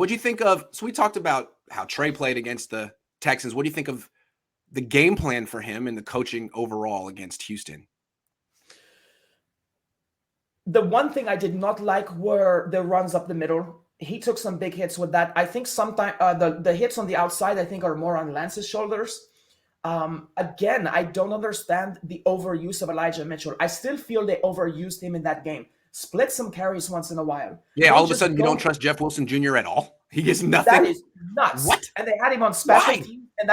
What do you think of? So we talked about how Trey played against the Texans. What do you think of the game plan for him and the coaching overall against Houston? The one thing I did not like were the runs up the middle. He took some big hits with that. I think sometimes the hits on the outside, I think, are more on Lance's shoulders. Again, I don't understand the overuse of Elijah Mitchell. I still feel they overused him in that game. Split some carries once in a while. Yeah, all of a sudden you don't trust Jeff Wilson Jr. at all. He gets nothing. That is nuts. What? And they had him on special teams, and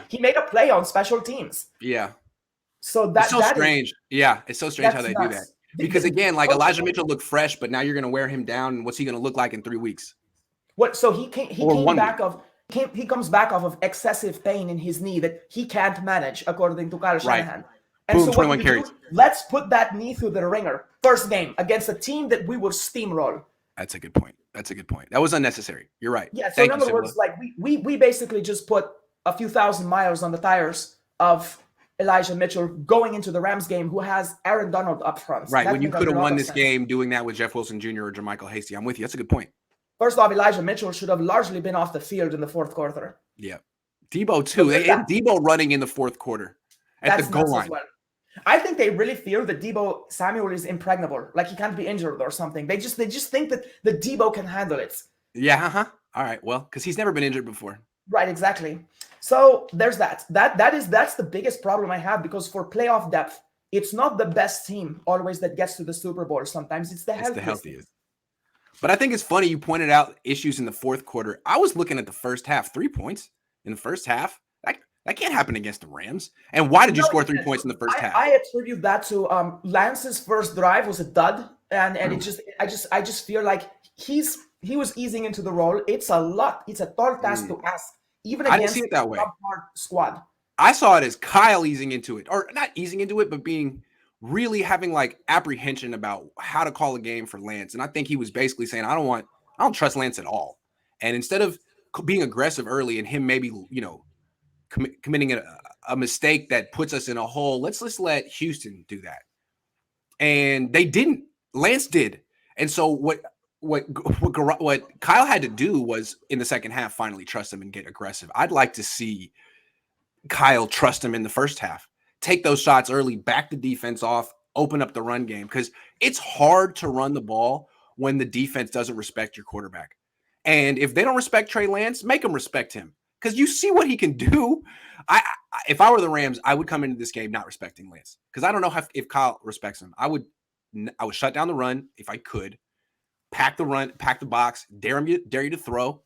he made a play on special teams. Yeah. So it's so strange. It's so strange how they do that. Because again, like Elijah Mitchell looked fresh, but now you're going to wear him down. And what's he going to look like in 3 weeks? What? So he comes back off of excessive pain in his knee that he can't manage, according to Kyle Shanahan. And boom, so 21 carries. Let's put that knee through the ringer. First game against a team that we will steamroll. That's a good point. That was unnecessary. You're right. Yeah. So in other words, like we basically just put a few thousand miles on the tires of Elijah Mitchell going into the Rams game, who has Aaron Donald up front. Right. When you could have won this game doing that with Jeff Wilson Jr. or Jermichael Hasty. I'm with you. That's a good point. First off, Elijah Mitchell should have largely been off the field in the fourth quarter. Yeah. Debo too. They had Debo running in the fourth quarter at the goal line. Well. I think they really fear that Debo Samuel is impregnable, like he can't be injured or something. They just think that the Debo can handle it. Yeah. All right. Well, because he's never been injured before. Right. Exactly. So there's that. That's the biggest problem I have, because for playoff depth, it's not the best team always that gets to the Super Bowl. Sometimes it's the healthiest. But I think it's funny you pointed out issues in the fourth quarter. I was looking at the first half, 3 points in the first half. That can't happen against the Rams. And why did you score 3 points in the first half? I attribute that to Lance's first drive was a dud, and I just feel like he was easing into the role. It's a lot. It's a tall task to ask, even against I didn't see it that way. Squad. I saw it as Kyle easing into it, or not easing into it, but really having like apprehension about how to call a game for Lance. And I think he was basically saying, I don't trust Lance at all. And instead of being aggressive early and him maybe, committing a mistake that puts us in a hole, let's let Houston do that. And they didn't. Lance did. And so what Kyle had to do was in the second half finally trust him and get aggressive. I'd like to see Kyle trust him in the first half. Take those shots early, back the defense off, open up the run game, because it's hard to run the ball when the defense doesn't respect your quarterback. And if they don't respect Trey Lance, make them respect him, because you see what he can do. If I were the Rams, I would come into this game not respecting Lance, because I don't know if Kyle respects him. I would shut down the run if I could, pack the box, dare you to throw.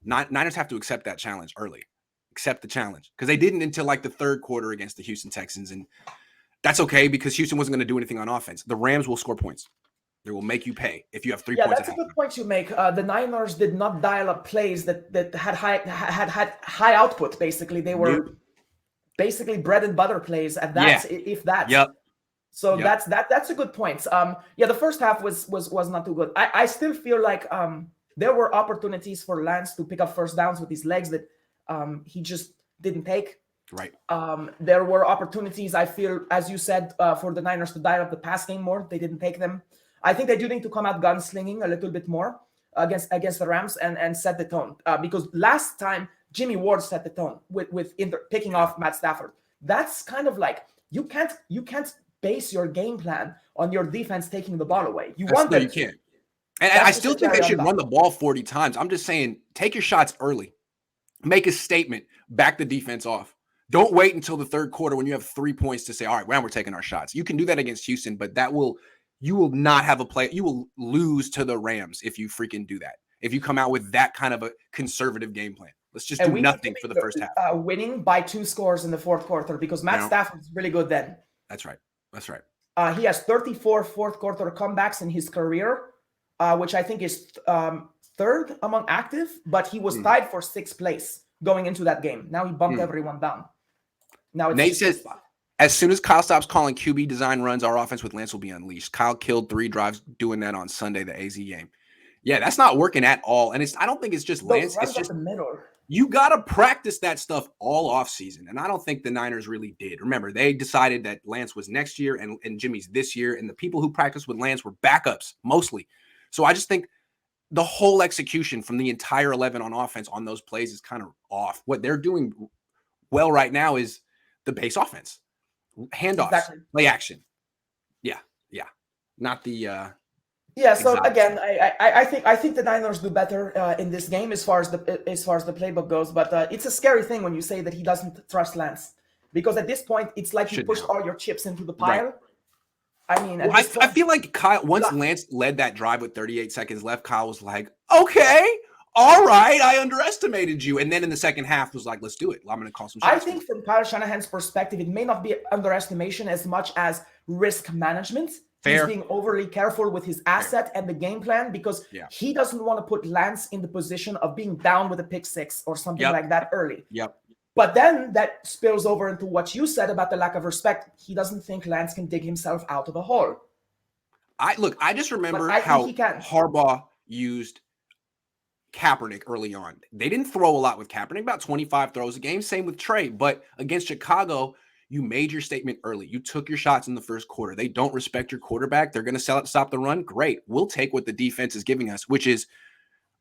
Niners have to accept that challenge early. Accept the challenge, because they didn't until like the third quarter against the Houston Texans, and that's okay because Houston wasn't going to do anything on offense. The Rams will score points. They will make you pay if you have 3 points. Yeah, that's a good point you make. The Niners did not dial up plays that had high output. Basically, they were basically bread and butter plays at that, if that. Yep. So that's a good point. The first half was not too good. I still feel like there were opportunities for Lance to pick up first downs with his legs that he just didn't take. Right. There were opportunities, I feel, as you said, for the Niners to dial up the pass game more. They didn't take them. I think they do need to come out gunslinging a little bit more against the Rams and set the tone. Because last time Jimmy Ward set the tone with picking off Matt Stafford. That's kind of like you can't base your game plan on your defense taking the ball away. You can't. And I still think they should run the ball 40 times. I'm just saying, take your shots early. Make a statement. Back the defense off. Don't wait until the third quarter when you have 3 points to say, all right, well, we're taking our shots. You can do that against Houston, but you will not have a play. You will lose to the Rams if you freaking do that. If you come out with that kind of a conservative game plan. Let's just do nothing for the first half. Winning by 2 scores in the fourth quarter, because Matt Stafford is really good then. That's right. He has 34 fourth quarter comebacks in his career, which I think is third among active, but he was tied for 6th place going into that game. Now he bumped everyone down. Now it's Nate says, as soon as Kyle stops calling QB design runs, our offense with Lance will be unleashed. Kyle killed 3 drives doing that on Sunday, the AZ game. Yeah, that's not working at all. And I don't think it's just Lance. It's just the middle. You got to practice that stuff all offseason. And I don't think the Niners really did. Remember, they decided that Lance was next year and Jimmy's this year. And the people who practiced with Lance were backups mostly. So I just think the whole execution from the entire 11 on offense on those plays is kind of off. What they're doing well right now is the base offense, handoffs, Exactly. play action. Yeah, not the. Yeah. So exotic again, stuff. I think the Niners do better in this game as far as the playbook goes. But it's a scary thing when you say that he doesn't trust Lance, because at this point it's like you Should pushed now. all your chips into the pile. Right. I mean, Well, I feel like Kyle, once Lance led that drive with 38 seconds left, Kyle was like, okay, all right, I underestimated you. And then in the second half was like, let's do it. I'm going to call some shots. I think from Kyle Shanahan's perspective, it may not be underestimation as much as risk management. Fair. He's being overly careful with his asset and the game plan, because he doesn't want to put Lance in the position of being down with a pick six or something like that early. Yep. But then that spills over into what you said about the lack of respect. He doesn't think Lance can dig himself out of the hole. I just remember how Harbaugh used Kaepernick early on. They didn't throw a lot with Kaepernick, about 25 throws a game. Same with Trey. But against Chicago, you made your statement early. You took your shots in the first quarter. They don't respect your quarterback. They're going to stop the run. Great. We'll take what the defense is giving us, which is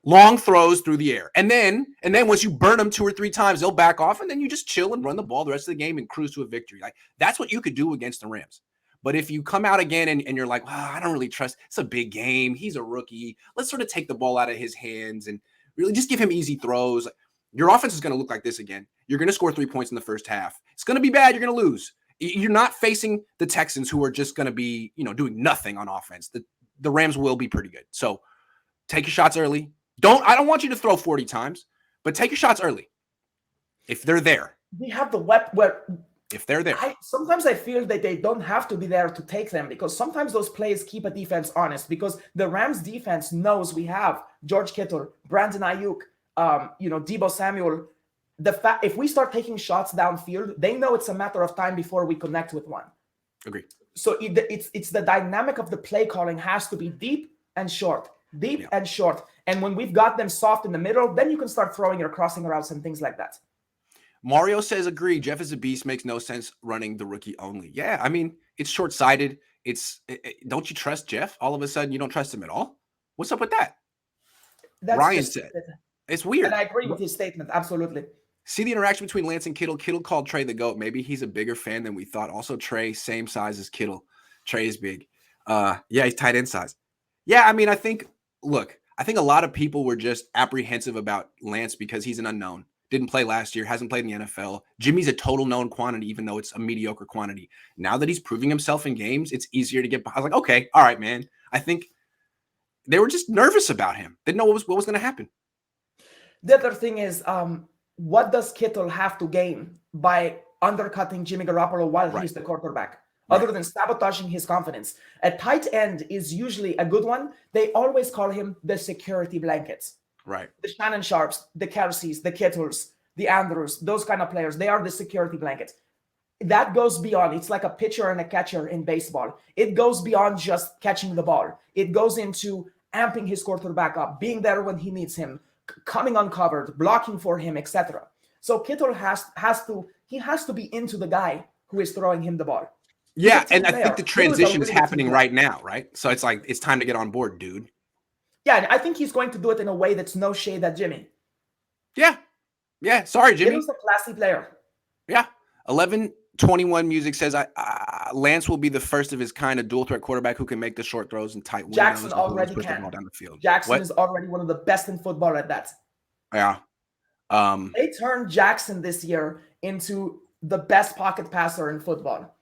long throws through the air. And then once you burn them 2 or 3 times, they'll back off, and then you just chill and run the ball the rest of the game and cruise to a victory. Like, that's what you could do against the Rams. But if you come out again and you're like, well, I don't really trust, it's a big game. He's a rookie. Let's sort of take the ball out of his hands and really just give him easy throws. Your offense is going to look like this again. You're going to score 3 points in the first half. It's going to be bad. You're going to lose. You're not facing the Texans, who are just going to be, doing nothing on offense. The Rams will be pretty good. So take your shots early. I don't want you to throw 40 times, but take your shots early. If they're there. We have the weapon. If they're there. Sometimes I feel that they don't have to be there to take them, because sometimes those plays keep a defense honest, because the Rams defense knows we have George Kittle, Brandon Ayuk, Deebo Samuel. If we start taking shots downfield, they know it's a matter of time before we connect with one. Agree. So it's the dynamic of the play calling has to be deep and short. And short. And when we've got them soft in the middle, then you can start throwing your crossing routes and things like that. Mario says, agree. Jeff is a beast. Makes no sense running the rookie only. Yeah, I mean, it's short-sighted. Don't you trust Jeff? All of a sudden, you don't trust him at all? What's up with that? Ryan said. It's weird. And I agree with his statement. Absolutely. See the interaction between Lance and Kittle. Kittle called Trey the GOAT. Maybe he's a bigger fan than we thought. Also, Trey, same size as Kittle. Trey is big. He's tight end size. Yeah, I mean, I think a lot of people were just apprehensive about Lance because he's an unknown. Didn't play last year, hasn't played in the NFL. Jimmy's a total known quantity, even though it's a mediocre quantity. Now that he's proving himself in games, it's easier to get behind. I was like, okay, all right, man. I think they were just nervous about him. Didn't know what was going to happen. The other thing is, what does Kittle have to gain by undercutting Jimmy Garoppolo while he's the quarterback? Other than sabotaging his confidence. A tight end is usually a good one. They always call him the security blanket. Right. The Shannon Sharps, the Kelseys, the Kittles, the Andrews, those kind of players, they are the security blanket. That goes beyond. It's like a pitcher and a catcher in baseball. It goes beyond just catching the ball. It goes into amping his quarterback up, being there when he needs him, coming uncovered, blocking for him, etc. So Kittle has to be into the guy who is throwing him the ball. Yeah, and I think the transition is happening right now, right? So it's like, it's time to get on board, dude. Yeah, and I think he's going to do it in a way that's no shade at Jimmy. Yeah. Sorry, Jimmy. He's a classy player. Yeah. 1121 Music says, Lance will be the first of his kind of dual threat quarterback who can make the short throws and tight windows. Jackson already can. Down the field. Jackson is already one of the best in football at that. Yeah. They turned Jackson this year into the best pocket passer in football.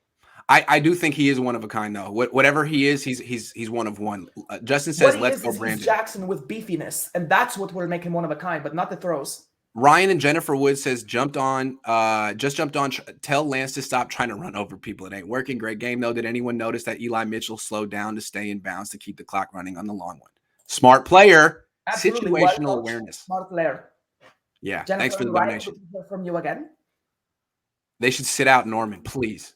I do think he is one of a kind, though. Whatever he is, he's one of one. Justin says, let's go Brandon. He's Jackson with beefiness, and that's what will make him one of a kind, but not the throws. Ryan and Jennifer Wood says, just jumped on. Tell Lance to stop trying to run over people. It ain't working. Great game, though. Did anyone notice that Eli Mitchell slowed down to stay in bounds to keep the clock running on the long one? Smart player. Absolutely. Situational awareness. Smart player. Yeah, Jennifer, thanks for the Ryan, donation. good to hear from you again. They should sit out Norman, please.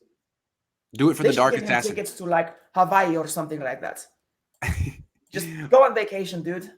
Do it for the darkest assassin. Tickets to like Hawaii or something like that. Just go on vacation, dude.